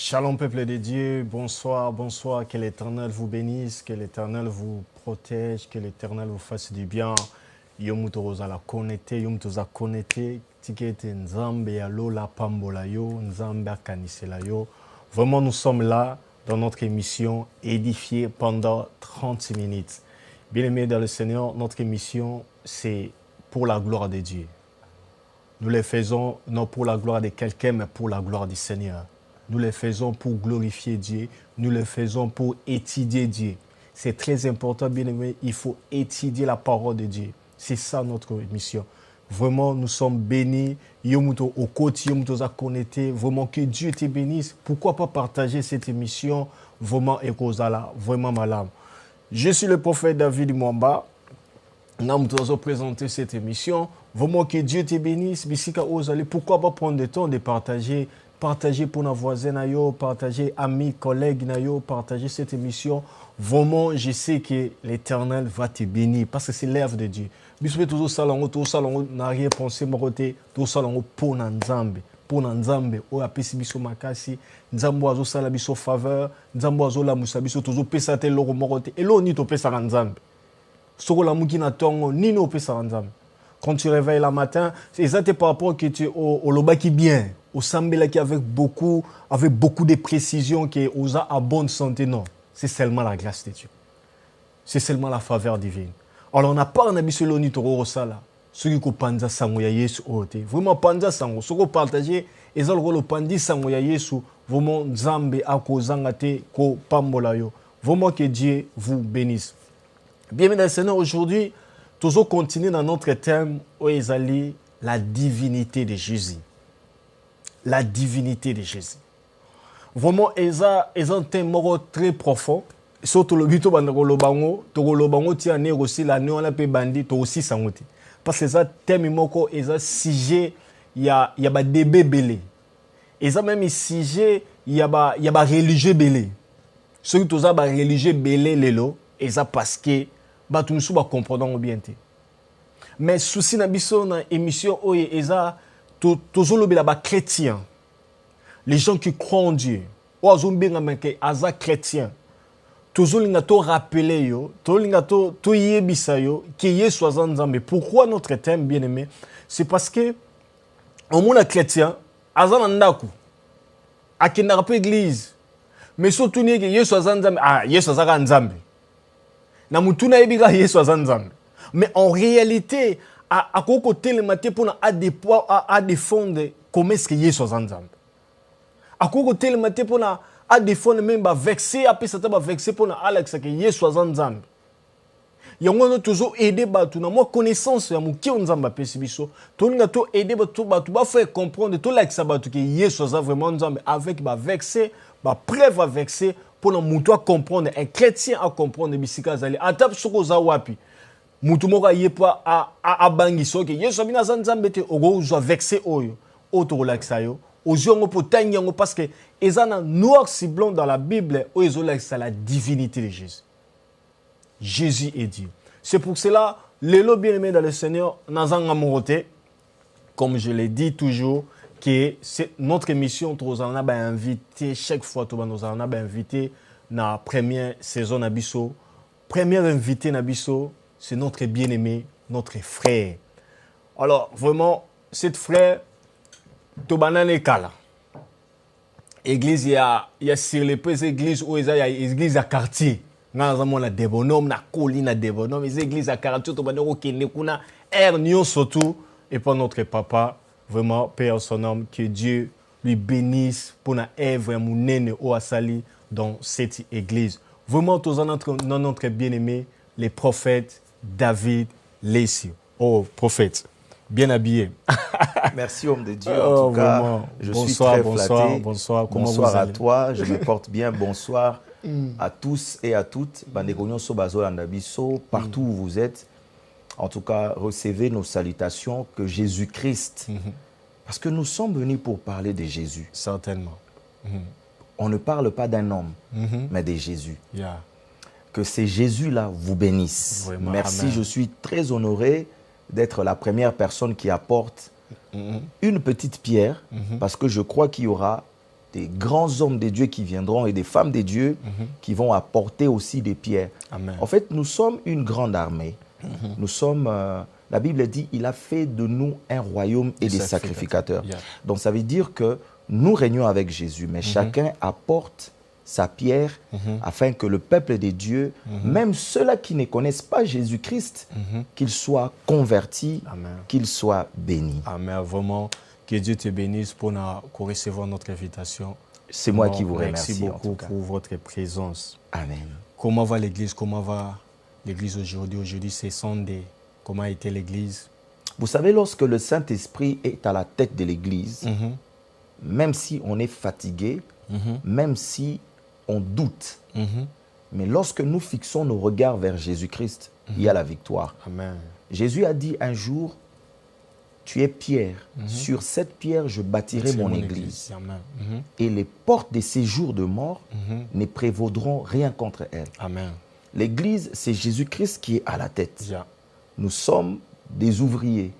Shalom peuple de Dieu, bonsoir, bonsoir, que l'Éternel vous bénisse, que l'Éternel vous protège, que l'Éternel vous fasse du bien. Yomutoza la connecté, yomutoza connecté, tikete nzambe ya lola pambola yo, nzambe akanisela yo. Vraiment, nous sommes là dans notre émission édifiée pendant 30 minutes. Bien-aimés dans le Seigneur, notre émission, c'est pour la gloire de Dieu. Nous les faisons non pour la gloire de quelqu'un, mais pour la gloire du Seigneur. Nous les faisons pour glorifier Dieu. Nous les faisons pour étudier Dieu. C'est très important, bien-aimés. Il faut étudier la parole de Dieu. C'est ça notre mission. Vraiment, nous sommes bénis. Yomuto au côté, yomuto za connecté. Vraiment, que Dieu te bénisse. Pourquoi pas partager cette émission? Vraiment, ekozala, vraiment malade. Je suis le prophète David Mwamba. Nous allons présenter cette émission. Vraiment que Dieu te bénisse. Pourquoi pas prendre le temps de partager pour nos voisins, partager amis, collègues, partager cette émission. Vraiment, je sais que l'Éternel va te bénir parce que c'est l'œuvre de Dieu. Bisous toujours salon, n'a rien pensé, moroté, tout salon pour Nzambe. Pour Nzambe, o apesi biso makasi, Nzambo azo sala biso faveur, Nzambo azo la musa biso toujours pesa te loro moroté. Et là, on y to pesa Nzambe. Soko la mukina tongo, ni no pesa Nzambe. Quand tu réveilles le matin, c'est ça par rapport que tu au loba qui bien, au sambela qui avec beaucoup de précision qui aux a à bonne santé. Non, c'est seulement la grâce de Dieu. C'est seulement la faveur divine. Alors on n'a pas un habit ni toro rosala. Ceux qui panza sango ya Yesu ote. Vraiment panza sango. Ceux qui partagent et ont le pandi sango ya Yesu. Vraiment Nzambe akozangate ko pambola yo. Vraiment que Dieu vous bénisse. Bienvenue dans le Seigneur aujourd'hui. Toujours continuer dans notre thème où ils allaient la divinité de Jésus. La divinité de Jésus. Vraiment, ils ont un thème très profond. Surtout le but de l'Obango, tu as aussi la néon la paix bandit, tu aussi sangote. Parce que ça thème moko, ils ont sujet, il y a des débats belé. Ils ont même sujet, il y a des religieux belé. Ceux qui ont des religieux belé lelo, ils ont parce que tout le monde comprend bien. Mais souci na biso na émission oye eza toujours le chrétien. Les gens qui croient en Dieu. Oazo mbenga menke aza chrétien. Toujours linga to rappeler yo, to linga to yebisa yo que Yesu aza Nzambe. Pourquoi notre thème bien-aimé? C'est parce que au monde chrétien aza na ndako. Akenda pa église. Mais surtout ni que Yesu aza Nzambe. Ah, Yesu aza Nzambe. Na mutuna yebiga Yesu aza Nzambe. Mais en réalité, à côté le matin pour à défendre comment est-ce que Yesu aza Nzambe. À côté le matin pour à défendre même ba vexer après ça ba vexer pour Alex que Yesu aza Nzambe. Yango no toujours aider batu na moi connaissance ya muki Nzambe pesi biso. To linga to aider batu ba faire comprendre to like ça batu que Yesu aza vraiment Nzambe avec ba vexer, ba preuve à vexer pour na mutu à comprendre un chrétien à comprendre bisika zali. Atap soko za wapi. Mutu moko yepa a bangiso ke Yesu abina za Nzambe te ogo zo vexer oyo. Auto relaxa yo. Oziongo potangi yango parce que ezana noir si blanc dans la Bible où ils ont la divinité de Jésus. Jésus est Dieu. C'est pour cela, les lots bien-aimés dans le Seigneur, Nazanga Morote, comme je l'ai dit toujours, que c'est notre émission, nous avons invité, chaque fois, nous avons invité dans la première saison Nabiso. Premier invité Nabiso, c'est notre bien-aimé, notre frère. Alors, vraiment, cet frère, Tobanane Kala. Église, il y a sur les petites églises où il y a église à quartier. Nous avons la débonome, la colline à débonome, les églises à quartier, Tobanero Kenekuna, Ernio surtout, et pour notre papa, vraiment, Père son nom, que Dieu lui bénisse pour la œuvre mounene au Asali dans cette église. Vraiment, tous notre bien-aimé, les prophètes David Lessio. Oh, prophète, bien habillé. Merci, homme de Dieu. En tout cas, vraiment. Je suis très flatté. Bonsoir. Comment bonsoir vous allez? À toi, je me porte bien. Bonsoir à tous et à toutes. Partout où vous êtes. En tout cas, recevez nos salutations. Que Jésus-Christ, parce que nous sommes venus pour parler de Jésus. Certainement. On ne parle pas d'un homme, mais de Jésus. Que ces Jésus-là vous bénissent. Vraiment, merci, amen. Je suis très honoré d'être la première personne qui apporte une petite pierre, parce que je crois qu'il y aura des grands hommes de Dieu qui viendront et des femmes de Dieu qui vont apporter aussi des pierres. Amen. En fait, nous sommes une grande armée. Nous sommes, la Bible dit, il a fait de nous un royaume et des sacrificateurs. Yeah. Donc ça veut dire que nous régnons avec Jésus, mais chacun apporte sa pierre afin que le peuple de Dieu, même ceux-là qui ne connaissent pas Jésus-Christ, qu'ils soient convertis, qu'ils soient bénis. Amen. Vraiment, que Dieu te bénisse pour recevoir notre invitation. C'est moi qui vous remercie. Merci beaucoup pour votre présence. Amen. Comment va l'Église? Comment va l'Église aujourd'hui? Aujourd'hui, c'est Sunday. Comment a été l'Église? Vous savez, lorsque le Saint-Esprit est à la tête de l'Église, même si on est fatigué, même si on doute, mais lorsque nous fixons nos regards vers Jésus-Christ, il y a la victoire. Amen. Jésus a dit un jour, tu es pierre, sur cette pierre je bâtirai mon église. Et les portes des séjours de mort ne prévaudront rien contre elle. Amen. L'église, c'est Jésus-Christ qui est à la tête. Nous sommes des ouvriers,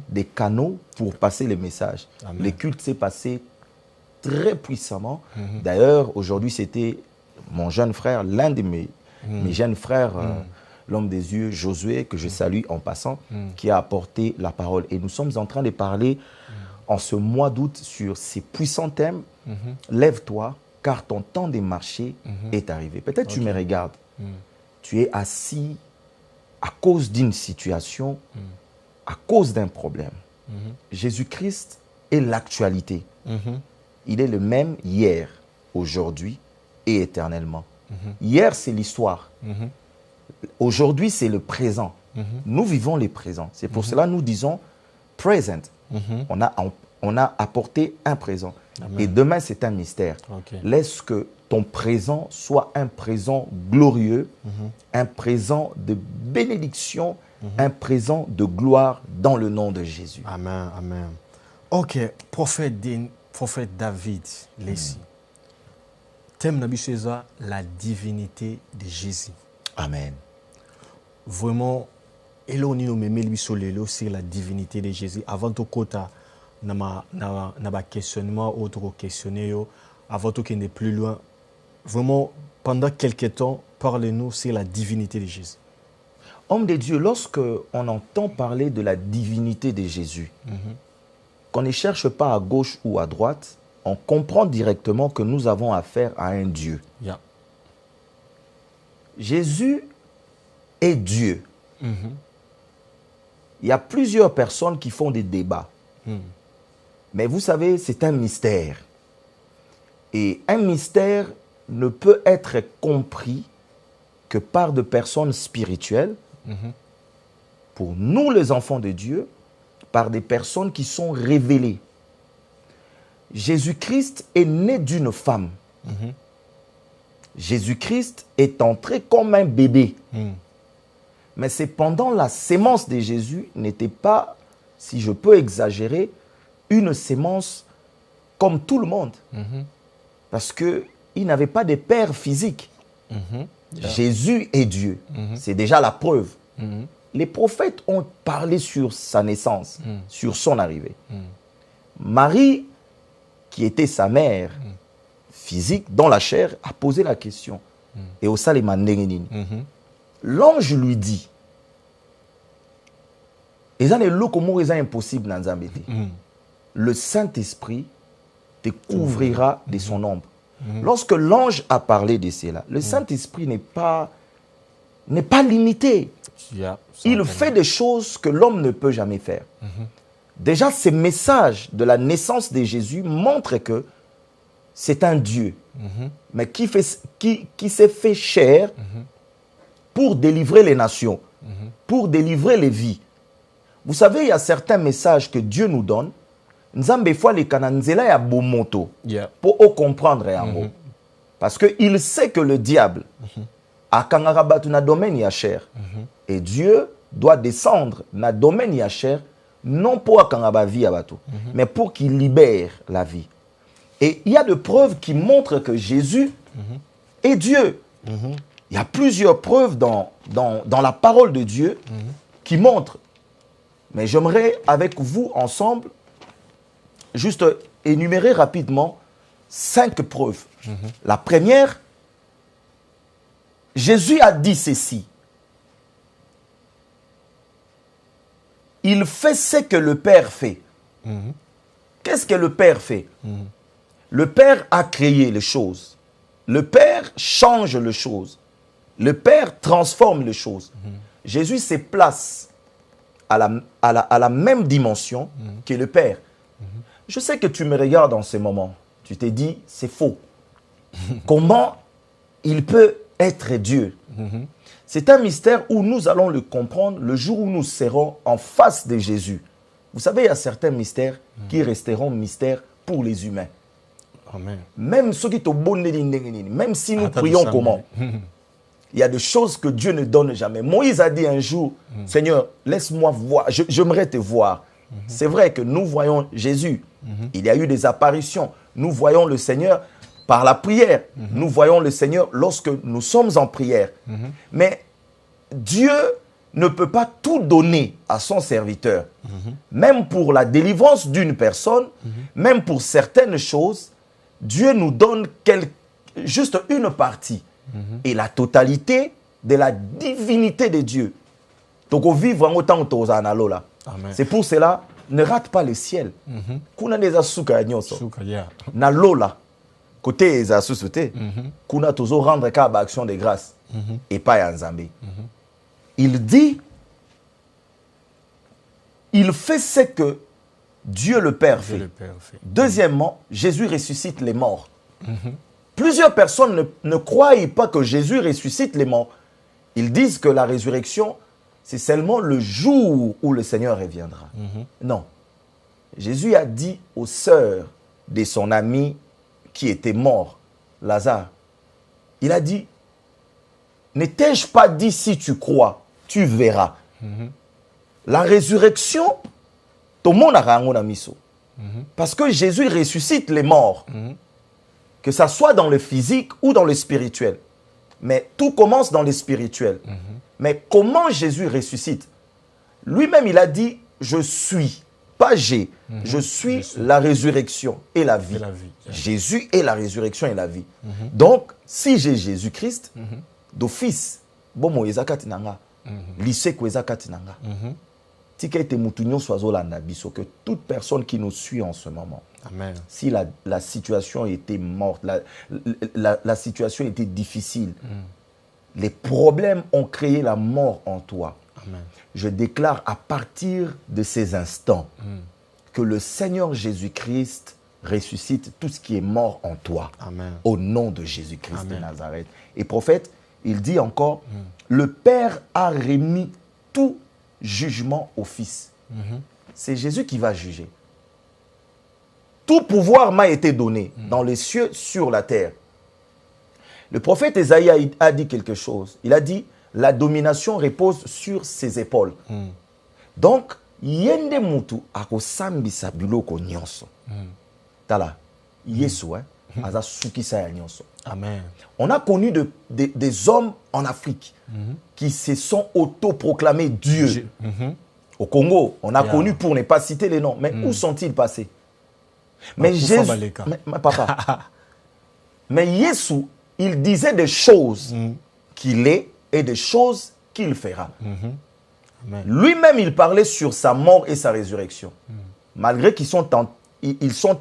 des canaux pour passer les messages. Le culte s'est passé très puissamment. D'ailleurs, aujourd'hui, c'était mon jeune frère, l'un de mes jeunes frères, l'homme des yeux, Josué, que je salue en passant, qui a apporté la parole. Et nous sommes en train de parler en ce mois d'août sur ces puissants thèmes. Lève-toi, car ton temps de marcher est arrivé. Peut-être tu me regardes. Tu es assis à cause d'une situation, à cause d'un problème. Jésus-Christ est l'actualité. Il est le même hier, aujourd'hui et éternellement. Hier, c'est l'histoire. Aujourd'hui, c'est le présent. Nous vivons les présents. C'est pour cela que nous disons present. On a apporté un présent. Amen. Et demain, c'est un mystère. Laisse que ton présent soit un présent glorieux, un présent de bénédiction, un présent de gloire dans le nom de Jésus. Amen, amen. Ok, prophète David, Lessi. Thème Nabi César, la divinité de Jésus. Amen. Vraiment, c'est la divinité de Jésus. Avant tout, quota, n'a questionnement, autre questionner, avant tout qu'il n'est plus loin. Vraiment, pendant quelques temps, parlez-nous, c'est la divinité de Jésus. Homme de Dieu, lorsque on entend parler de la divinité de Jésus, qu'on ne cherche pas à gauche ou à droite, on comprend directement que nous avons affaire à un Dieu. Jésus est Dieu. Il y a plusieurs personnes qui font des débats. Mais vous savez, c'est un mystère. Et un mystère ne peut être compris que par de personnes spirituelles, pour nous les enfants de Dieu, par des personnes qui sont révélées. Jésus-Christ est né d'une femme. Jésus-Christ est entré comme un bébé. Mais cependant, la sémence de Jésus n'était pas, si je peux exagérer, une sémence comme tout le monde. Parce qu'il n'avait pas de père physique. Jésus est Dieu. C'est déjà la preuve. Les prophètes ont parlé sur sa naissance, sur son arrivée. Marie, qui était sa mère physique, dans la chair, a posé la question. Et au Salima Nengenini. L'ange lui dit, impossible, le Saint-Esprit te couvrira de son ombre. Lorsque l'ange a parlé de cela, le Saint-Esprit n'est pas limité. Il fait des choses que l'homme ne peut jamais faire. Déjà, ces messages de la naissance de Jésus montrent que c'est un Dieu, mais qui s'est fait chair pour délivrer les nations, pour délivrer les vies. Vous savez, il y a certains messages que Dieu nous donne. Nzambe fois les kananzela ya bomoto pour comprendre yango. Parce qu'il sait que le diable a kangarabatu na domaine ya chair. Et Dieu doit descendre na domaine ya chair, non pour akangaba vie abatu, mais pour qu'il libère la vie. Et il y a des preuves qui montrent que Jésus est Dieu. Il y a plusieurs preuves dans la parole de Dieu qui montrent. Mais j'aimerais avec vous ensemble juste énumérer rapidement 5 preuves. La première, Jésus a dit ceci. Il fait ce que le Père fait. Qu'est-ce que le Père fait? Le Père a créé les choses. Le Père change les choses. Le Père transforme les choses. Jésus se place à la même dimension que le Père. Je sais que tu me regardes en ce moment. Tu t'es dit, c'est faux. Comment il peut être Dieu? C'est un mystère où nous allons le comprendre le jour où nous serons en face de Jésus. Vous savez, il y a certains mystères qui resteront mystères pour les humains. Amen. Même ceux qui te même si nous prions comment, il y a des choses que Dieu ne donne jamais. Moïse a dit un jour, Seigneur, laisse-moi voir, j'aimerais te voir. C'est vrai que nous voyons Jésus. Il y a eu des apparitions. Nous voyons le Seigneur par la prière. Nous voyons le Seigneur lorsque nous sommes en prière. Mais Dieu ne peut pas tout donner à son serviteur. Même pour la délivrance d'une personne, même pour certaines choses, Dieu nous donne juste une partie. Et la totalité de la divinité de Dieu. Donc, au vivre en autant que c'est pour cela, ne rate pas le ciel. Kuna des asuka nyoso. Na lola. Côté les asusote. Kuna tozo rendre ka action de grâce. Et pas yanzambe. Il dit, il fait ce que Dieu le Père fait. Deuxièmement, Jésus ressuscite les morts. Plusieurs personnes ne croient pas que Jésus ressuscite les morts. Ils disent que la résurrection, c'est seulement le jour où le Seigneur reviendra. Non. Jésus a dit aux sœurs de son ami qui était mort, Lazare, il a dit, ne t'ai-je pas dit si tu crois, tu verras. La résurrection, tout le monde a un miso. Parce que Jésus ressuscite les morts. Que ça soit dans le physique ou dans le spirituel. Mais tout commence dans le spirituel. Mais comment Jésus ressuscite? Lui-même, il a dit, je suis, pas j'ai. Je suis la résurrection et la vie. Jésus est la résurrection et la vie. Donc, si j'ai Jésus-Christ, d'office, bon, moi, ezakati nanga, lycée ko ezakati nanga. Que toute personne qui nous suit en ce moment, amen, si la situation était morte, la situation était difficile, les problèmes ont créé la mort en toi. Amen. Je déclare à partir de ces instants que le Seigneur Jésus-Christ ressuscite tout ce qui est mort en toi. Amen. Au nom de Jésus-Christ de Nazareth. Et prophète, il dit encore, le Père a remis tout jugement au Fils. C'est Jésus qui va juger. Tout pouvoir m'a été donné dans les cieux, sur la terre. Le prophète Esaïe a dit quelque chose. Il a dit, la domination repose sur ses épaules. Donc, yende mutu akosambisa biloko nyonso. Tala, Yesu, aza sukisa ya nyonso. Amen. On a connu des hommes en Afrique qui se sont autoproclamés Dieu. Au Congo, on a connu, pour ne pas citer les noms, mais où sont-ils passés? Mais Jésus, mais Yesu, il disait des choses qu'il est et des choses qu'il fera. Lui-même, il parlait sur sa mort et sa résurrection. Malgré qu'ils sont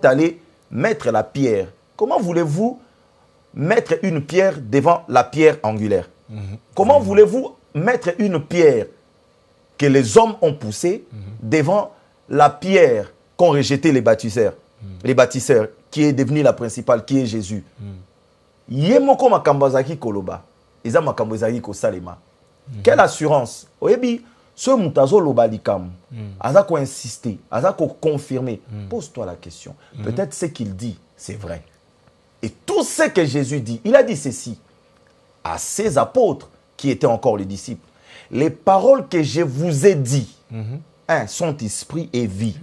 allés mettre la pierre. Comment voulez-vous mettre une pierre devant la pierre angulaire? Comment voulez-vous mettre une pierre que les hommes ont poussée devant la pierre qu'ont rejeté les bâtisseurs, qui est devenue la principale, qui est Jésus? Yemoko makambazaki koloba, eza makambazaki ko salema. Quelle assurance? Oyebi, ce mutazo loba likam, azako insister, azako confirmer. Pose-toi la question. Peut-être ce qu'il dit, c'est vrai. Et tout ce que Jésus dit, il a dit ceci à ses apôtres qui étaient encore les disciples. Les paroles que je vous ai dit sont esprit et vie.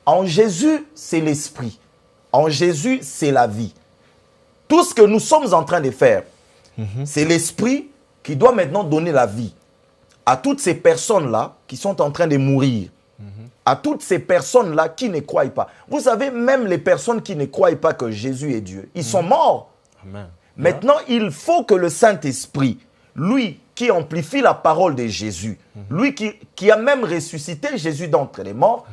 En Jésus, c'est l'esprit. En Jésus, c'est la vie. Tout ce que nous sommes en train de faire, c'est l'esprit qui doit maintenant donner la vie à toutes ces personnes-là qui sont en train de mourir. à toutes ces personnes-là qui ne croient pas. Vous savez, même les personnes qui ne croient pas que Jésus est Dieu, ils sont morts. Amen. Maintenant, il faut que le Saint-Esprit, lui qui amplifie la parole de Jésus, lui qui a même ressuscité Jésus d'entre les morts,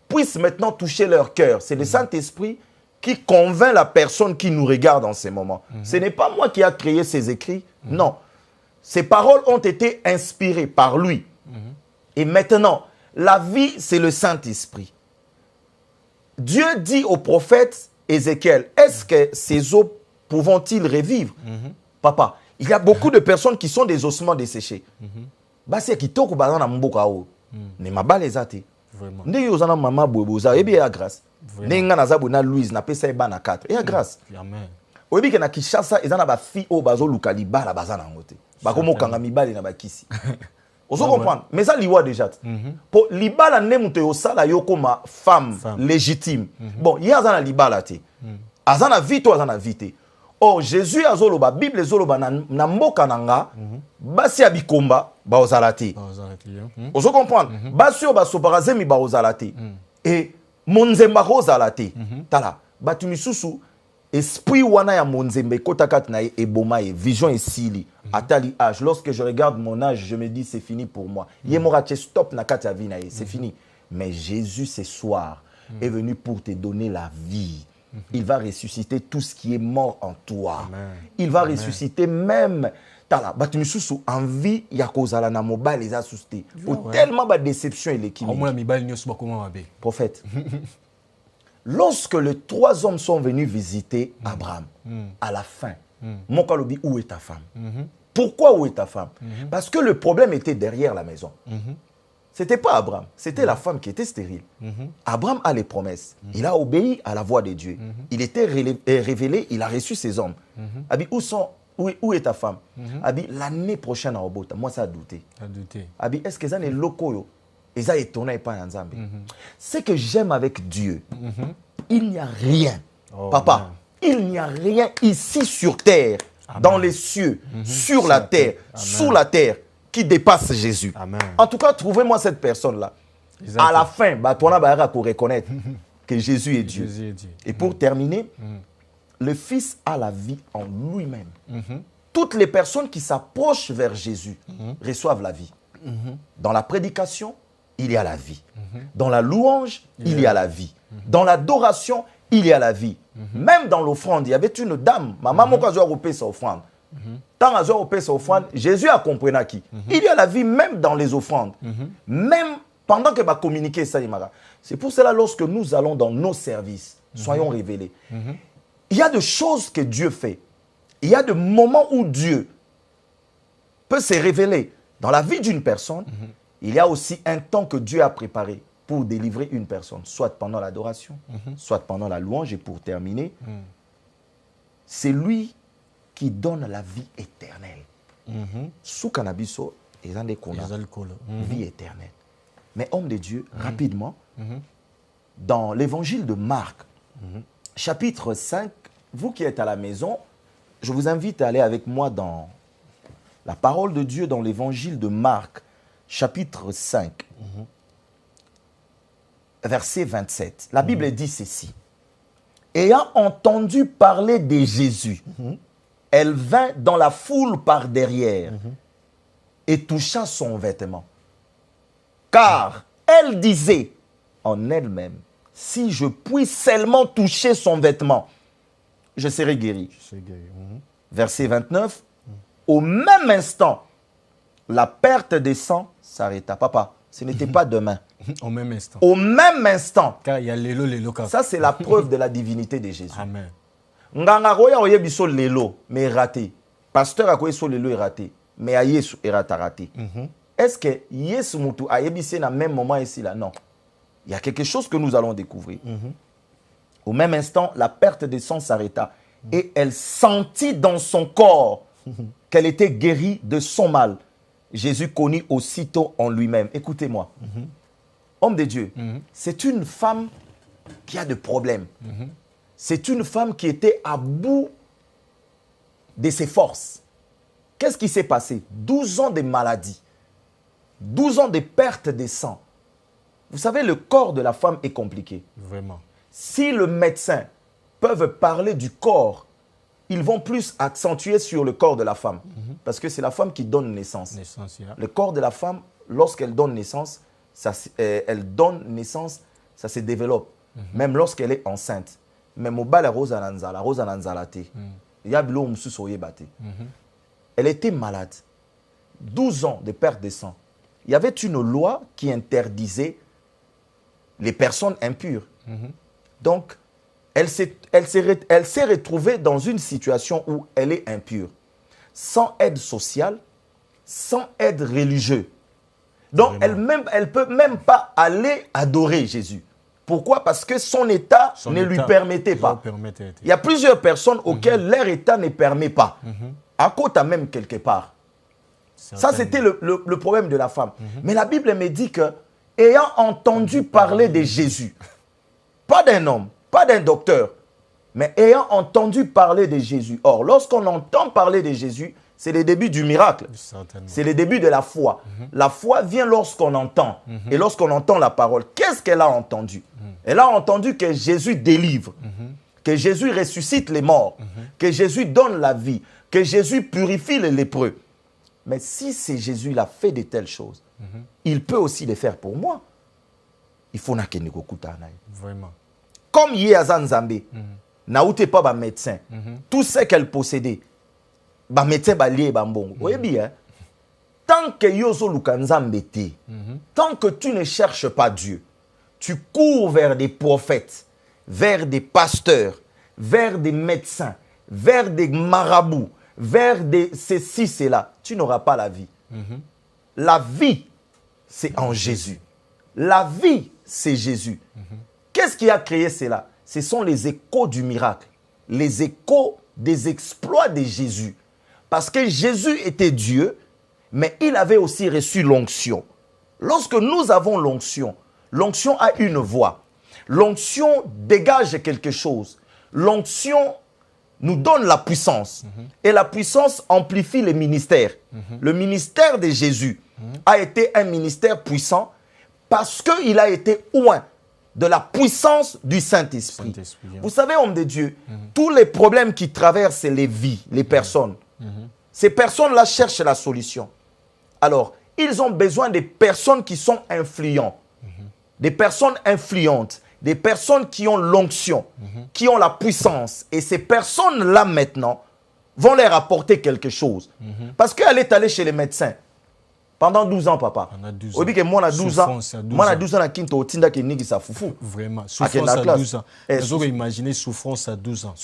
puisse maintenant toucher leur cœur. C'est le Saint-Esprit qui convainc la personne qui nous regarde en ces moments. Ce n'est pas moi qui a créé ces écrits, non. Ces paroles ont été inspirées par lui. Et maintenant, la vie, c'est le Saint-Esprit. Dieu dit au prophète Ézéchiel, est-ce que ces os pourront-ils revivre? Papa, il y a beaucoup de personnes qui sont des ossements desséchés. Basi kitoko bazana mboka o. Ne mabale ezate. Vraiment. Ndenge ozana mama boboza, ebi ya grâce. Ndenge na zabu na Louise na pesa eba na 4. Ya grâce. Amen. Oyebi ke na Kinshasa ezana ba fi o bazo luka libala bazana ngote. Bakomo kanga mibali na bakisi. Ozo comprendre, mais ça liwa déjà. Pour libala ne muto yo sala yo koma femme légitime. Bon, il y a zana libala te. Azana vite ou azana vite. Oh, Jésus azoloba, Bible azoloba na mboka nanga, basi abikomba ba ozalati. Ozo comprendre, basi o basoparazemi ba ozalati. Et monzemba ozalati. Tala, batu misusu esprit wana ya monzembe kotakat na eboma e vision et sili. Atali âge, lorsque je regarde mon âge, je me dis c'est fini pour moi. Yemorache stop na kati ya vie na c'est fini. Mais Jésus ce soir est venu pour te donner la vie. Il va ressusciter tout ce qui est mort en toi. Amen. Il va ressusciter même tala batu misusu envie ya kozala na mobile les asuste. Pour tellement ba déception et l'équipe. Prophète. Lorsque les 3 hommes sont venus visiter Abraham, à la fin, mon kalobi, où est ta femme? Pourquoi où est ta femme? Parce que le problème était derrière la maison. Ce n'était pas Abraham, c'était la femme qui était stérile. Abraham a les promesses. Il a obéi à la voix de Dieu. Il était révélé, il a reçu ses hommes. Abi, où est ta femme? Abi, l'année prochaine à Obota. Moi, ça a douté. Abi, est-ce que ça n'est loco? Et ça étonné pas en Zambie. Ce que j'aime avec Dieu, il n'y a rien. Papa, il n'y a rien ici sur terre, dans les cieux, sur la terre, sous la terre, qui dépasse Jésus. Amen. En tout cas, trouvez-moi cette personne-là. À la fin, toi, pour reconnaître que Jésus est Dieu. Et pour terminer, le Fils a la vie en lui-même. Toutes les personnes qui s'approchent vers Jésus reçoivent la vie. Dans la prédication, il y a la vie. Dans la louange, il y a la vie. Dans l'adoration, il y a la vie. Même dans l'offrande, il y avait une dame, maman mokazo repé sa offrande. Tant à repé sa offrande, Jésus a compris qui. Il y a la vie même dans les offrandes. Même pendant que va communiquer ça, c'est pour cela lorsque nous allons dans nos services, soyons révélés. Il y a des choses que Dieu fait. Il y a des moments où Dieu peut se révéler dans la vie d'une personne. Il y a aussi un temps que Dieu a préparé pour délivrer une personne, soit pendant l'adoration, soit pendant la louange. Et pour terminer, c'est lui qui donne la vie éternelle. Sous Cannabiso, ils ont des vie éternelle. Mais homme de Dieu, rapidement, dans l'évangile de Marc, chapitre 5, vous qui êtes à la maison, je vous invite à aller avec moi dans la parole de Dieu dans l'évangile de Marc, chapitre 5, verset 27. La Bible dit ceci. Ayant entendu parler de Jésus, elle vint dans la foule par derrière et toucha son vêtement. Car elle disait en elle-même, si je puis seulement toucher son vêtement, je serai guéri. Verset 29. Au même instant, la perte des sang s'arrêta. Papa, ce n'était pas demain. Au même instant. Au même instant. Car il y a l'élo. Ça, c'est la preuve de la divinité de Jésus. Amen. Nganga roya oyebiso lelo, mais raté. Pasteur a so lelo est raté, mais a Yesu est raté. Est-ce que Yesu mutu a yebissé na même moment ici là? Non. Il y a quelque chose que nous allons découvrir. Au même instant, la perte de sang s'arrêta et elle sentit dans son corps qu'elle était guérie de son mal. Jésus connut aussitôt en lui-même. Écoutez-moi. Homme de Dieu, c'est une femme qui a des problèmes. C'est une femme qui était à bout de ses forces. Qu'est-ce qui s'est passé? 12 ans de maladie, 12 ans de perte de sang. Vous savez, le corps de la femme est compliqué. Vraiment. Si le médecin peut parler du corps, ils vont plus accentuer sur le corps de la femme. Parce que c'est la femme qui donne naissance. Le corps de la femme, lorsqu'elle donne naissance, ça se développe. Même lorsqu'elle est enceinte. Même au bas, la rose ananzala te. Elle était malade. 12 ans de perte de sang. Il y avait une loi qui interdisait les personnes impures. Donc, elle s'est retrouvée dans une situation où elle est impure. Sans aide sociale, sans aide religieuse. Donc, elle ne peut même pas aller adorer Jésus. Pourquoi? Parce que son état ne lui permettait pas. Il y a plusieurs personnes auxquelles leur état ne permet pas. À côté même quelque part. Ça, c'était le problème de la femme. Mais la Bible me dit que, ayant entendu parler de Jésus, pas d'un homme, pas d'un docteur, mais ayant entendu parler de Jésus. Or, lorsqu'on entend parler de Jésus, c'est le début du miracle. C'est le début de la foi. La foi vient lorsqu'on entend. Et lorsqu'on entend la parole, qu'est-ce qu'elle a entendu? Elle a entendu que Jésus délivre, que Jésus ressuscite les morts, que Jésus donne la vie, que Jésus purifie les lépreux. Mais si c'est Jésus, il a fait de telles choses, il peut aussi les faire pour moi. Il faut que nous Vraiment. Comme Yéazan Nzambe, n'aoute pas un médecin. Tout ce qu'elle possédait, un médecin lié bambongo. Oui bien. Tant que yozo lukanzambe te, tant que tu ne cherches pas Dieu, tu cours vers des prophètes, vers des pasteurs, vers des médecins, vers des marabouts, vers des ceci, cela, tu n'auras pas la vie. La vie, c'est en Jésus. La vie, c'est Jésus. Qu'est-ce qui a créé cela? Ce sont les échos du miracle, les échos des exploits de Jésus. Parce que Jésus était Dieu, mais il avait aussi reçu l'onction. Lorsque nous avons l'onction, l'onction a une voix. L'onction dégage quelque chose. L'onction nous donne la puissance. Et la puissance amplifie les ministères. Le ministère de Jésus a été un ministère puissant parce qu'il a été oint de la puissance du Saint-Esprit. Vous savez, homme de Dieu, tous les problèmes qui traversent les vies, les personnes, ces personnes-là cherchent la solution. Alors, ils ont besoin de personnes qui sont influentes, des personnes influentes, des personnes qui ont l'onction, qui ont la puissance. Et ces personnes-là, maintenant, vont leur apporter quelque chose. Parce qu'elle est allée chez les médecins. Pendant 12 ans, papa. Pendant 12 ans. Que moi, 12 ans. Moi, 12 ans, vraiment. Souffrance à 12 ans. Vous avez imaginé souffrance à 12 ans.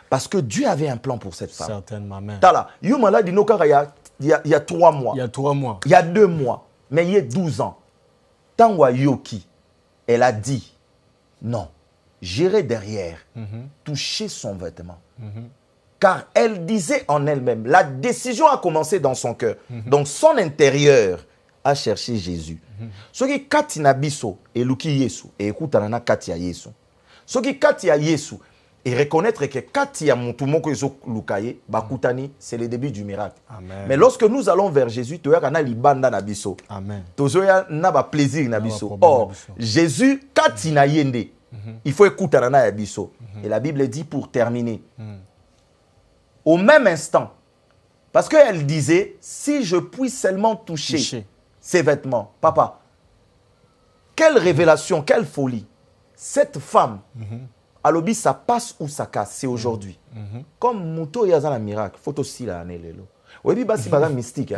Parce que Dieu avait un plan pour cette femme. Certainement. Il y a 3 mois. Il y a 3 mois. Il y a 2 mois. Mais il y a 12 ans. Tangwa Yoki, elle a dit, non, j'irai derrière, toucher son vêtement. Car elle disait en elle-même, la décision a commencé dans son cœur. Donc son intérieur a cherché Jésus. Ce qui kati na biso et luki Yesu et écoute na kati ya Yesu. Ce qui kati ya Yesu et reconnaître que kati ya mutumoko ezo lukaye bakutani, c'est le début du miracle. Amen. Mais lorsque nous allons vers Jésus, tu as libanda na biso. Amen. Tozoya na ba plaisir na biso. Or Jésus kati na yende. Il faut écouter na ya biso. Et la Bible dit pour terminer. Au même instant, parce qu'elle disait, si je puis seulement toucher ses vêtements. Papa, quelle révélation, quelle folie. Cette femme, à l'obi, ça passe ou ça casse, c'est aujourd'hui. Comme Mouto Yazan miracle, faut aussi la lelo. Oui, c'est pas mystique.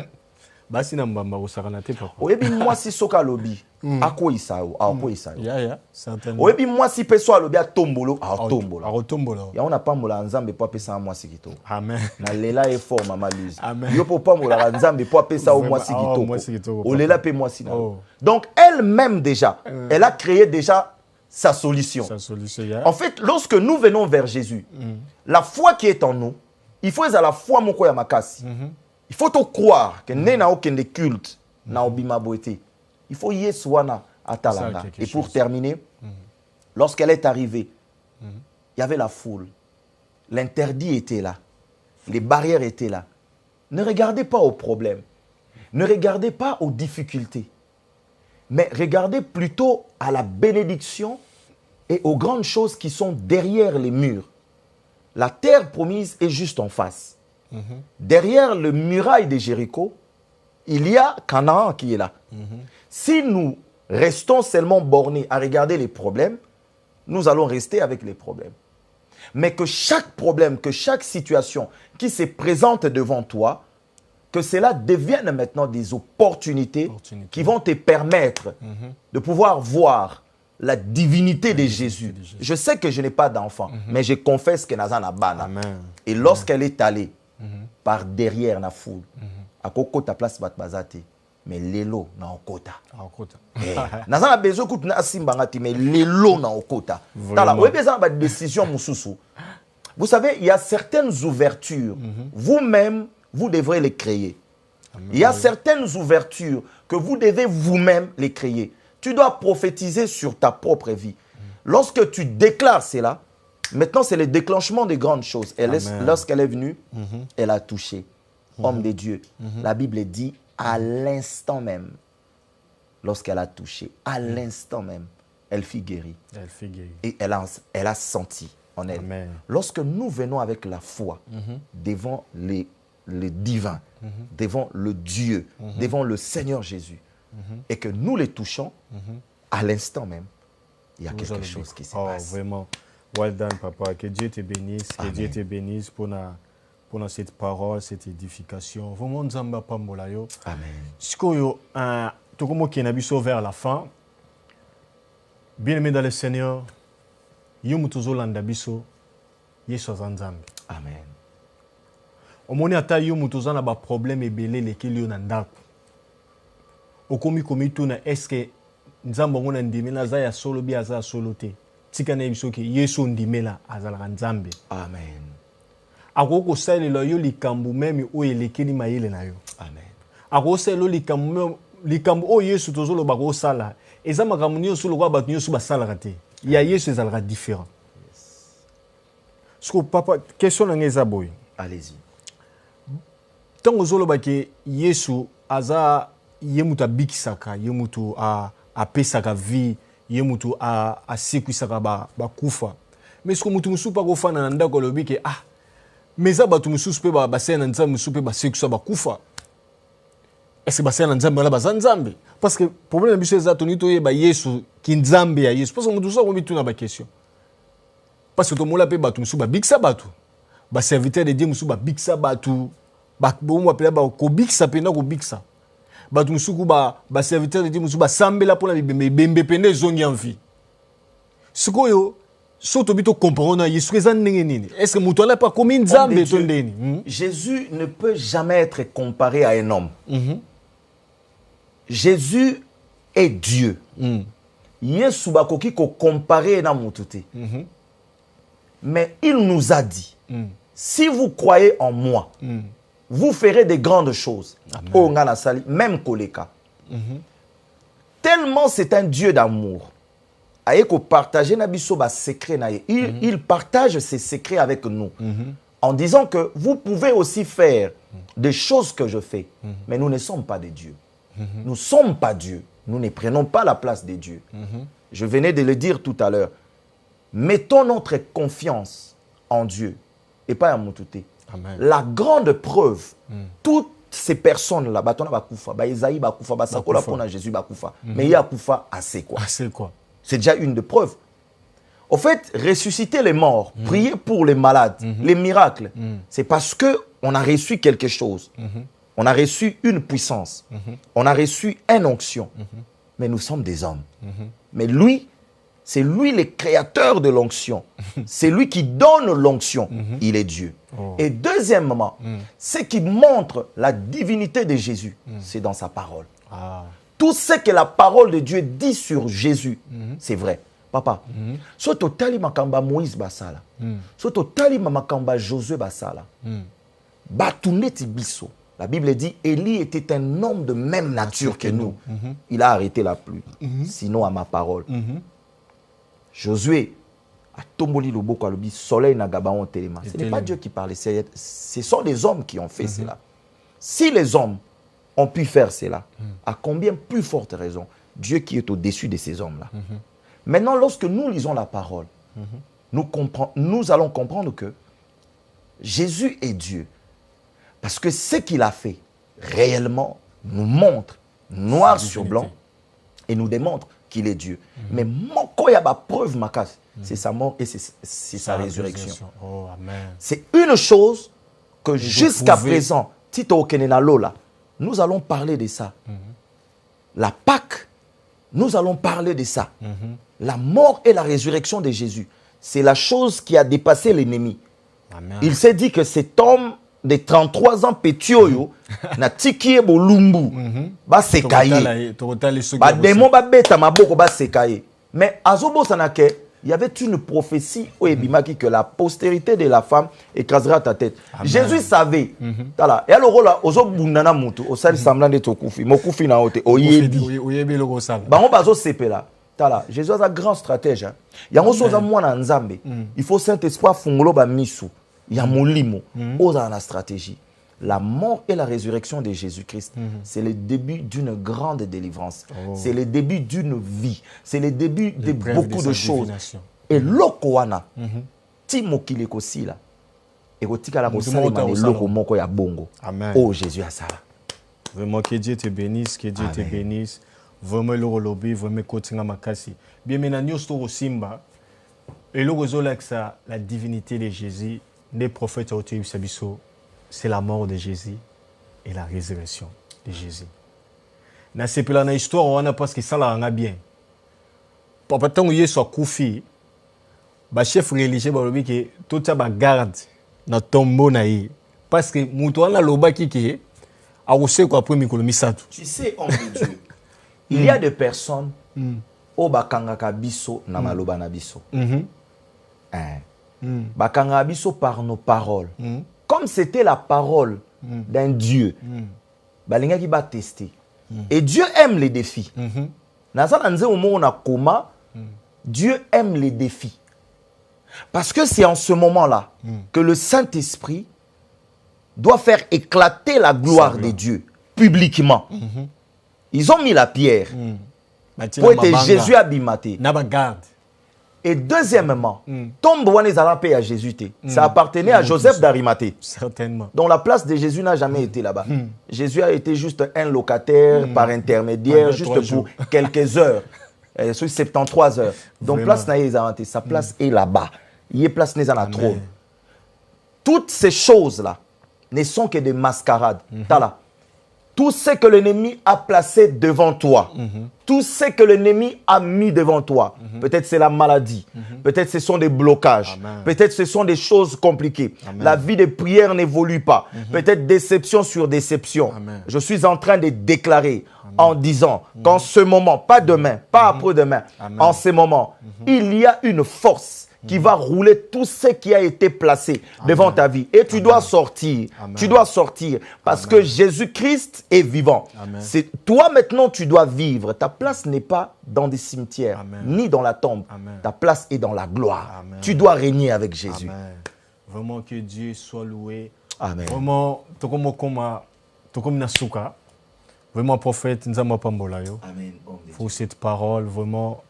Basi na mbamba osakanate papa. Oui, moi si soka lobi, à quoi il sao, à quoi il sao. Ya, certainement. Oui, moi si peso à lobi à tombolo, à tombolo. À tombolo. Ya on a pas mola nzambe po apesa moi sikito. Amen. Na lela effort mama Lise. Amen. Yo po pas mola nzambe po apesa au moi sikito. O lela pe moi sikito. Donc elle-même déjà, elle a créé déjà sa solution. Sa solution, yeah. En fait, lorsque nous venons vers Jésus, la foi qui est en nous, il faut à la foi moko ya makasi. Il faut croire que n'est n'a aucun culte na obima boité. Il faut yeswana atalanga. Et pour terminer, lorsqu'elle est arrivée, il y avait la foule. L'interdit était là. Les barrières étaient là. Ne regardez pas aux problèmes. Ne regardez pas aux difficultés. Mais regardez plutôt à la bénédiction et aux grandes choses qui sont derrière les murs. La terre promise est juste en face. Derrière le muraille de Jéricho, il y a Canaan qui est là. Si nous restons seulement bornés à regarder les problèmes, nous allons rester avec les problèmes. Mais que chaque problème, que chaque situation qui se présente devant toi, que cela devienne maintenant des opportunités qui vont te permettre de pouvoir voir la divinité de Jésus. Je sais que je n'ai pas d'enfant, mais je confesse que Nazana Bana. Et lorsqu'elle est allée par derrière la foule, à Kokota place Batbazate, mais l'élo na okota. Nazana besoin que tu asimbangati, mais l'élo na okota. Tala, oui besoin de décision mususu. Vous savez, il y a certaines ouvertures, vous-même, vous devrez les créer. Il y a certaines ouvertures que vous devez vous-même les créer. Tu dois prophétiser sur ta propre vie. Lorsque tu déclares cela, maintenant c'est le déclenchement des grandes choses. Lorsqu'elle est venue, elle a touché. Homme de Dieu. La Bible dit à l'instant même, lorsqu'elle a touché, à l'instant même, elle fut guérie. Et elle a senti en elle. Amen. Lorsque nous venons avec la foi devant le divin, devant le Dieu, devant le Seigneur Jésus, et que nous les touchons, à l'instant même, il y a quelque chose qui se passe. Vraiment. Well done, papa. Que Dieu te bénisse. Que Dieu te bénisse pour cette parole, cette édification. Vraiment, Nzamba Pambolayo. Amen. Sikoyo, Tokomo Kenabiso vers la fin. Bien-aimé dans le Seigneur, Yomutuzo Landabiso, Yesu Zanzambi. Amen. Omoni ata Yomutuzo na ba problème ebele lekeli yo na ndako. Okomi tuna eske Nzambo ngona ndimela za ya solo bi aza solo te. Tika na biso ke Yesu ndimela azala Nzambe. Amen. Akoko salelo yo likambu meme o elekeli mayele na yo. Amen. Akoko salelo likambu o Yesu tozolo ba ko sala. Eza makambo nyonso lokwa bato nyonso basala te. Ya Yesu ezalaka différent. Sko papa question na ngeza boy. Allez-y. Tango zolo ba ke Yesu aza yemutu abikisaka, yemutu apesaka vie, yemutu asekwisaka ba kufa. Mais ce que mutu musu pa ko fana na ndako lobi ke meza batu mususu pe ba sena nzambe musu pe ba sekwisa ba kufa. Est-ce que ba sena nzambe la ba nzambe? Parce que problème biso eza tonito ye ba Yesu ki nzambe ya Yesu. Parce que mutu so ko mituna ba question. Parce que to mola pe batu musu ba bikisa batu. Ba serviteur de Dieu musu ba bikisa batu. Ba bomo apela ba ko bikisa pe na ko bikisa. Batu musu ku ba serviteur de Dieu musu ba sambela pona bembe pende zongi en vie. Sikoyo Soto bito comprendre Yesu eza ndenge nini? Est-ce que mutu ala pas comme nzambe to ndeni? Jésus ne peut jamais être comparé à un homme. Jésus est Dieu. Yesu bakoki ko comparer na mutu te. Mais il nous a dit, si vous croyez en moi, vous ferez des grandes choses. Oh ngana sali, même koleka. Tellement c'est un Dieu d'amour. Il partage ses secrets avec nous en disant que vous pouvez aussi faire des choses que je fais, mais nous ne sommes pas des dieux. Nous ne sommes pas Dieu. Nous ne prenons pas la place des dieux. Je venais de le dire tout à l'heure. Mettons notre confiance en Dieu et pas en Moutoute. La grande preuve, toutes ces personnes-là, Isaïe, Sakola, Jésus, mais il y a Koufa assez quoi. C'est déjà une des preuves. Au fait, ressusciter les morts, prier pour les malades, les miracles, c'est parce qu'on a reçu quelque chose. On a reçu une puissance. On a reçu une onction. Mais nous sommes des hommes. Mais lui, c'est lui le créateur de l'onction. C'est lui qui donne l'onction. Il est Dieu. Et deuxièmement, ce qui montre la divinité de Jésus, c'est dans sa parole. Tout ce que la parole de Dieu dit sur Jésus, c'est vrai. Papa, so totali makamba Moïse basala, so totali makamba Josué basala, batuneti biso. La Bible dit, Élie était un homme de même nature que nous. Il a arrêté la pluie, sinon à ma parole. Josué a tomboli le boko alobi soleil na gabaon telema. Ce n'est pas Dieu qui parlait, ce sont les hommes qui ont fait cela. Si les hommes ont pu faire cela, à combien plus forte raison Dieu qui est au-dessus de ces hommes-là. Maintenant, lorsque nous lisons la parole, nous allons comprendre que Jésus est Dieu. Parce que ce qu'il a fait, réellement, nous montre, noir sur blanc, et nous démontre qu'il est Dieu. Mais quand il y a ma preuve, c'est sa mort et c'est sa résurrection. Oh, c'est une chose que jusqu'à présent, Tito Kenenalola, nous allons parler de ça. La Pâque, nous allons parler de ça. La mort et la résurrection de Jésus, c'est la chose qui a dépassé l'ennemi. Il s'est dit que cet homme de 33 ans, Petioyo, na tikie bolumbu, ba sekaye. Ba démon ba beta maboko ba sekaye. Mais azobo sanake, il y avait une prophétie au Ebimaki que la postérité de la femme écrasera ta tête. Jésus savait. Tala. Et alors là, ozo bundana mutu, o sali semblant d'être okufi, mokufi na ote, oyebi. Oyebi logo sala. Ba on bazo sepela. Tala. Jésus est un grand stratège. Yango soza mwana nzambe. Il faut Saint-Esprit fungolo ba misu. Il y a molimo. Oza na stratégie. La mort et la résurrection de Jésus-Christ, c'est le début d'une grande délivrance. C'est le début d'une vie. C'est le début de beaucoup de choses. Et lokowana, timo kileko sila. Et kotika la kosala mane loko moko ya bongo. Oh Jésus a ça. Vraiment que Dieu te bénisse, que Dieu te bénisse. Vraiment le lobby, vraiment kotinga makasi. Bien maintenant nous sto simba. Et le zola que ça la divinité de Jésus, des prophètes au Sabiso. C'est la mort de Jésus et la résurrection de Jésus. Dans cette histoire, on a parce que ça l'a bien. Papa, tant que Jésus soit koufi, le chef religieux va dire que tout ça va garde dans ton tombeau. Parce que Moutouan a l'oba qui a aussi quoi pour Misatou. Tu sais, homme de Dieu, il y a des personnes au bakangaka biso na maloba na biso. Bakanga biso par nos paroles. Comme c'était la parole d'un Dieu, balinga qui va tester. Et Dieu aime les défis. Dieu aime les défis. Parce que c'est en ce moment-là que le Saint-Esprit doit faire éclater la gloire de Dieu publiquement. Ils ont mis la pierre pour être Jésus abimaté. Et deuxièmement, tombe à Jésus. Ça appartenait à Joseph d'Arimathée. Certainement. Donc la place de Jésus n'a jamais été là-bas. Jésus a été juste un locataire par intermédiaire, juste pour quelques heures. Sur 73 heures. Donc place sa place est là-bas. Il est place dans la trône. Toutes ces choses-là ne sont que des mascarades. Tout ce que l'ennemi a placé devant toi, tout ce que l'ennemi a mis devant toi, peut-être c'est la maladie, peut-être ce sont des blocages, peut-être ce sont des choses compliquées. La vie de prière n'évolue pas, peut-être déception sur déception. Je suis en train de déclarer en disant qu'en ce moment, pas demain, pas après-demain, en ce moment, il y a une force qui va rouler tout ce qui a été placé devant ta vie. Et tu dois sortir. Tu dois sortir. Parce que Jésus-Christ est vivant. C'est toi maintenant, tu dois vivre. Ta place n'est pas dans des cimetières, ni dans la tombe. Ta place est dans la gloire. Tu dois régner avec Jésus. Vraiment que Dieu soit loué. Amen. Vraiment, vraiment prophète, pour cette parole, vraiment,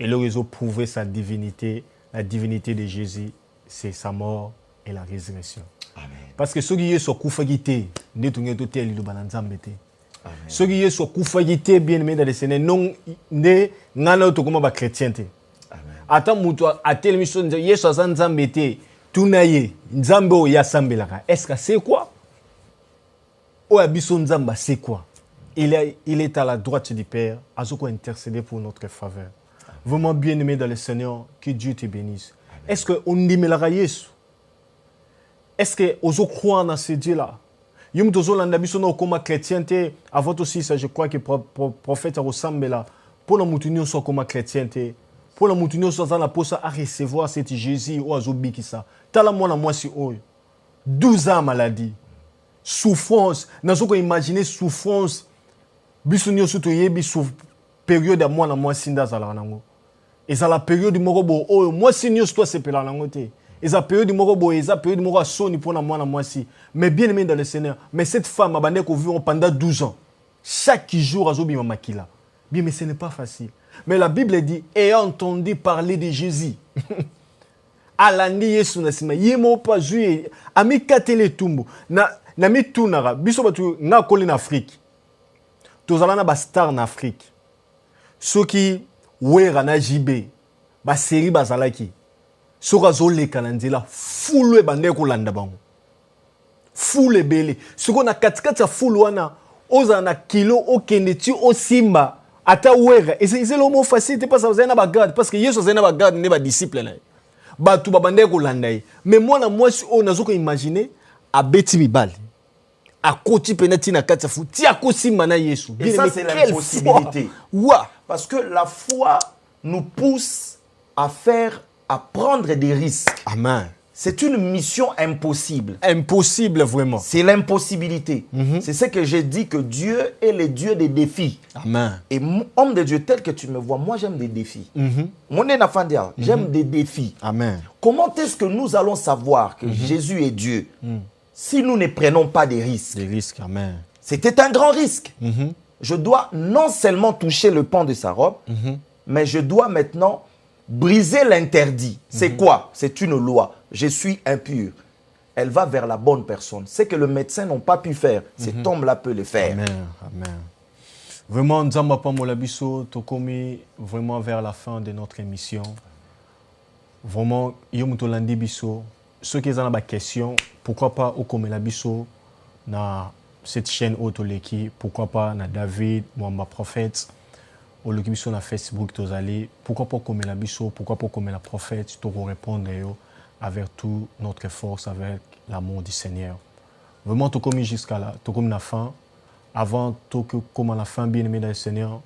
et le réseau prouvait sa divinité, la divinité de Jésus, c'est sa mort et la résurrection. Amen. Parce que ceux qui sont koufagité, ne tunge to teli lo bananzambete. Ceux qui sont koufagité bien aimé dans le Seigneur, non ne ngana to comme ba chrétienté. Amen. Ata mutu a telle mission Yesu azanzambete, tunaye nzambo ya sambelaka. Est-ce que c'est quoi? O abiso nzamba c'est quoi? Il est à la droite du Père, azoko intercéder pour notre faveur. Vraiment bien aimé dans le Seigneur, que Dieu te bénisse. Est-ce qu'on dit la Yesu? Est-ce que vous croyez dans ce Dieu-là? Yum tozo landa biso na comme chrétien te avant aussi ça je crois que prophète ressemble là pour la mutunio so comme chrétien te pour la mutunio so za na posa à recevoir cet Jésus ou azobi ça tala mwana mwasi oyo 12 ans maladie souffrance nazoko imaginer souffrance biso nyoso to yebi période ya mwana mwasi ndazala nango ezala période moko bo oyo mwasi nyoso to sepela nango te. Et ça période moko boye, ça période moko soni pour na moi si. Mais bien aimé dans le Seigneur. Mais cette femme a bandé qu'on vit pendant 12 ans Chaque jour, azobima makila. Bien, mais ce n'est pas facile. Mais la Bible dit, ayant entendu parler de Jésus. Alandi Yesu nasima yemo pa juye ami katele tumbu na mi tunara biso batu na koli na Afrique. Tozala na ba star na Afrique. Soki wera na jibe ba série bazalaki. Soka zoleka na nzela fulu bande kolanda bango. Fulu ebele. Soko na katikati ya fulu wana oza na kilo okende ti osimba ata wera. Et c'est le mot facile parce que zena ba garde parce que Yesu zena ba garde ne ba disciple na. Batu babande kolanda ye. Mais moi na moi on nazoko imaginer abeti bibali. Akoti penati na kati ya fulu ti akosimba na Yesu. Et ça c'est l'impossibilité. Ouah. Parce que la foi nous pousse à prendre des risques. Amen. C'est une mission impossible. Impossible, vraiment. C'est l'impossibilité. C'est ce que j'ai dit, que Dieu est le Dieu des défis. Amen. Et homme de Dieu, tel que tu me vois, moi j'aime des défis. Mon enafandia, j'aime des défis. Amen. Comment est-ce que nous allons savoir que Jésus est Dieu si nous ne prenons pas des risques? Des risques, amen. C'était un grand risque. Je dois non seulement toucher le pan de sa robe, mais je dois maintenant briser l'interdit. C'est quoi? C'est une loi. Je suis impur. Elle va vers la bonne personne. Ce que le médecin n'a pas pu faire, cet homme-là peut le faire. Amen. Amen. Vraiment, Nzamba Pamolabiso, Tokomi, vraiment vers la fin de notre émission. Vraiment, Yomutolandi Biso, ceux qui ont des questions, pourquoi pas Okomelabiso, na cette chaîne Otoleki, pourquoi pas na David, Mwamba Prophète, au Lokibiso na Facebook, Tozali, pourquoi pas Okomelabiso, pourquoi pas Okomela Prophète, tu répondre avec toute notre force, avec l'amour du Seigneur. Vraiment, tu commis jusqu'à là, tu commis la fin. Avant, tu comme à la fin, bien aimé dans le Seigneur.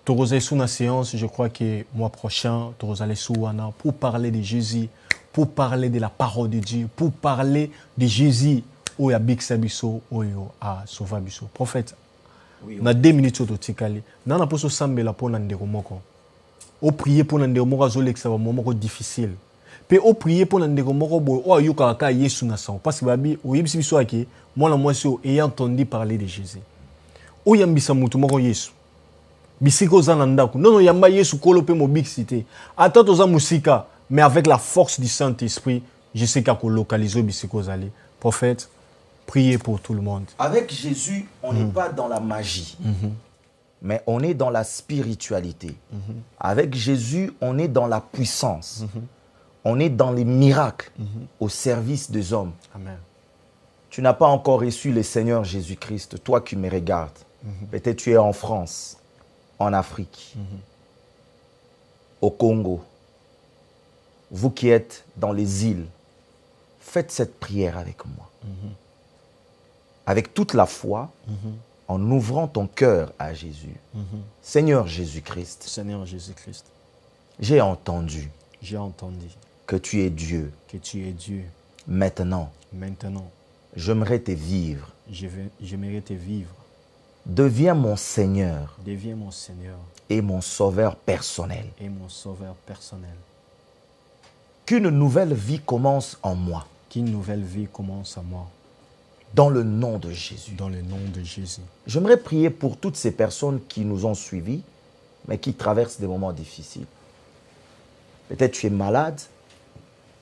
Tu vas sous la séance, je crois que mois prochain, tu vas aller sous Wana pour parler de Jésus, pour parler de la parole de Dieu, pour parler de Jésus. Où il y a Big Sabiso, où il y a Sauvabiso. Prophète, on a 2 minutes au Tikali. Nous avons besoin de s'embêler pour nous moko. Au prier pour nous moko, c'est un moment difficile. Pe o prier pour ndeko moko boy o ayuka ka Yesu na sang parce que babi o yebisi biso ake moi la moi so ayant entendu parler de Jésus o yambisa mutu moko Yesu bisiko za na ndako non yamba Yesu kolope mo big cité ata toza musika mais avec la force du Saint-Esprit je sais qu'à localiser bisiko zali prophète priez pour tout le monde. Avec Jésus on n'est pas dans la magie mais on est dans la spiritualité. Avec Jésus on est dans la puissance. On est dans les miracles au service des hommes. Amen. Tu n'as pas encore reçu le Seigneur Jésus-Christ, toi qui me regardes. Peut-être tu es en France, en Afrique, au Congo. Vous qui êtes dans les îles, faites cette prière avec moi. Avec toute la foi, en ouvrant ton cœur à Jésus. Seigneur Jésus-Christ. Seigneur Jésus-Christ. J'ai entendu. J'ai entendu. Que tu es Dieu. Que tu es Dieu. Maintenant. Maintenant. J'aimerais te vivre. J'aimerais te vivre. Deviens mon Seigneur. Deviens mon Seigneur. Et mon sauveur personnel. Et mon sauveur personnel. Qu'une nouvelle vie commence en moi. Qu'une nouvelle vie commence en moi. Dans le nom de Jésus. Dans le nom de Jésus. J'aimerais prier pour toutes ces personnes qui nous ont suivis, mais qui traversent des moments difficiles. Peut-être tu es malade.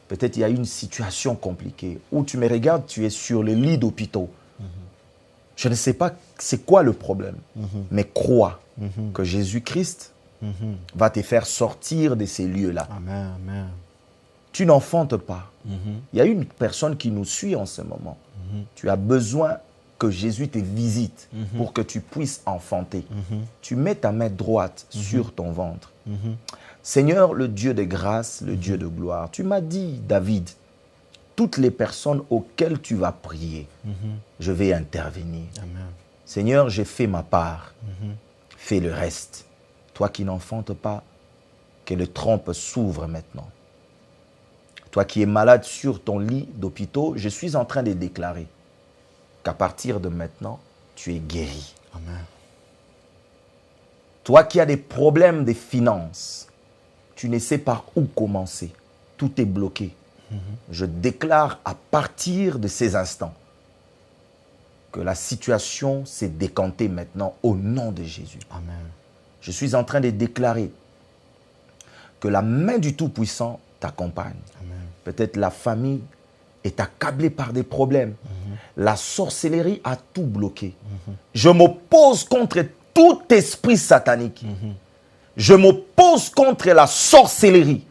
Peut-être il y a une situation compliquée. Où tu me regardes, tu es sur le lit d'hôpital. Je ne sais pas c'est quoi le problème. Mais crois que Jésus-Christ va te faire sortir de ces lieux-là. Amen, amen. Tu n'enfantes pas. Il y a une personne qui nous suit en ce moment. Tu as besoin que Jésus te visite pour que tu puisses enfanter. Tu mets ta main droite sur ton ventre. Seigneur, le Dieu de grâce, le Dieu de gloire, tu m'as dit, David, toutes les personnes auxquelles tu vas prier, je vais intervenir. Amen. Seigneur, j'ai fait ma part. Fais le reste. Toi qui n'enfantes pas, que le trompe s'ouvre maintenant. Toi qui es malade sur ton lit d'hôpital, je suis en train de déclarer qu'à partir de maintenant, tu es guéri. Amen. Toi qui as des problèmes de finances, tu ne sais par où commencer. Tout est bloqué. Je déclare à partir de ces instants que la situation s'est décantée maintenant au nom de Jésus. Amen. Je suis en train de déclarer que la main du Tout-Puissant t'accompagne. Peut-être la famille est accablée par des problèmes. La sorcellerie a tout bloqué. Je m'oppose contre tout esprit satanique. Je m'oppose contre la sorcellerie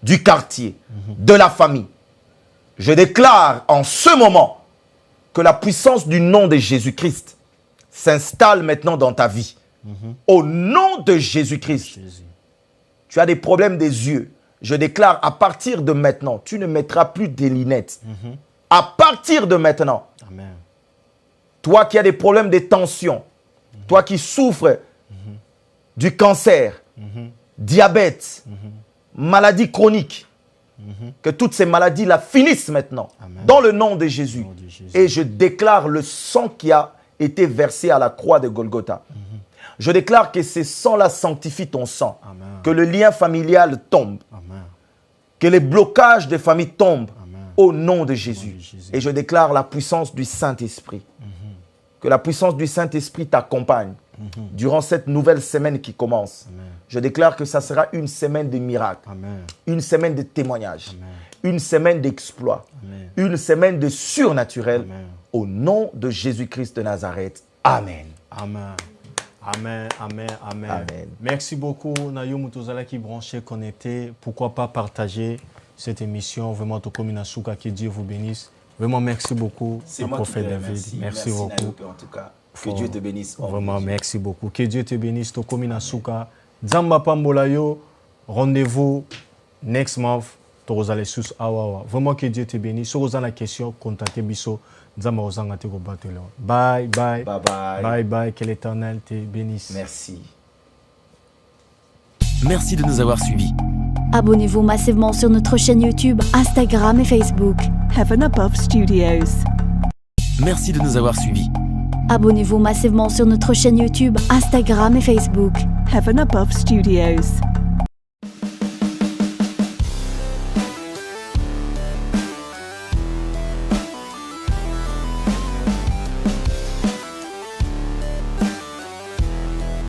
du quartier, de la famille. Je déclare en ce moment que la puissance du nom de Jésus-Christ s'installe maintenant dans ta vie. Au nom de Jésus-Christ. Tu as des problèmes des yeux. Je déclare à partir de maintenant, tu ne mettras plus des lunettes. À partir de maintenant, Amen. Toi qui as des problèmes de tension, toi qui souffres du cancer, diabète, maladie chronique, que toutes ces maladies-là finissent maintenant. Amen. Dans le nom de Jésus. Et je déclare le sang qui a été versé à la croix de Golgotha. Je déclare que ce sang-là sanctifie ton sang. Amen. Que le lien familial tombe. Amen. Que les blocages de famille tombent. Amen. Au nom de Jésus. Et je déclare la puissance du Saint-Esprit. Que la puissance du Saint-Esprit t'accompagne durant cette nouvelle semaine qui commence. Amen. Je déclare que ça sera une semaine de miracles, Amen. Une semaine de témoignages, Amen. Une semaine d'exploits, une semaine de surnaturel. Amen. Au nom de Jésus-Christ de Nazareth. Amen. Amen. Amen, amen, amen, amen. Merci beaucoup, Nayoum Tozala qui branché, connecté. Pourquoi pas partager cette émission. Vraiment, Tokominasuka, que Dieu vous bénisse. Vraiment, merci beaucoup, prophète David. Merci beaucoup. Nayoum, en tout cas. Que Dieu te bénisse. Vraiment, merci beaucoup. Que Dieu te bénisse. Tokominasuka. Zamba Pambolayo. Rendez-vous next month. Torozale sus awawa. Vraiment, que Dieu te bénisse. Si vous avez la question, contactez Bisso. Bye, bye. Bye, bye. Bye, bye. Que l'Éternel te bénisse. Merci. Merci de nous avoir suivis. Abonnez-vous massivement sur notre chaîne YouTube, Instagram et Facebook. Heaven Above Studios. Merci de nous avoir suivis. Abonnez-vous massivement sur notre chaîne YouTube, Instagram et Facebook. Heaven Above Studios.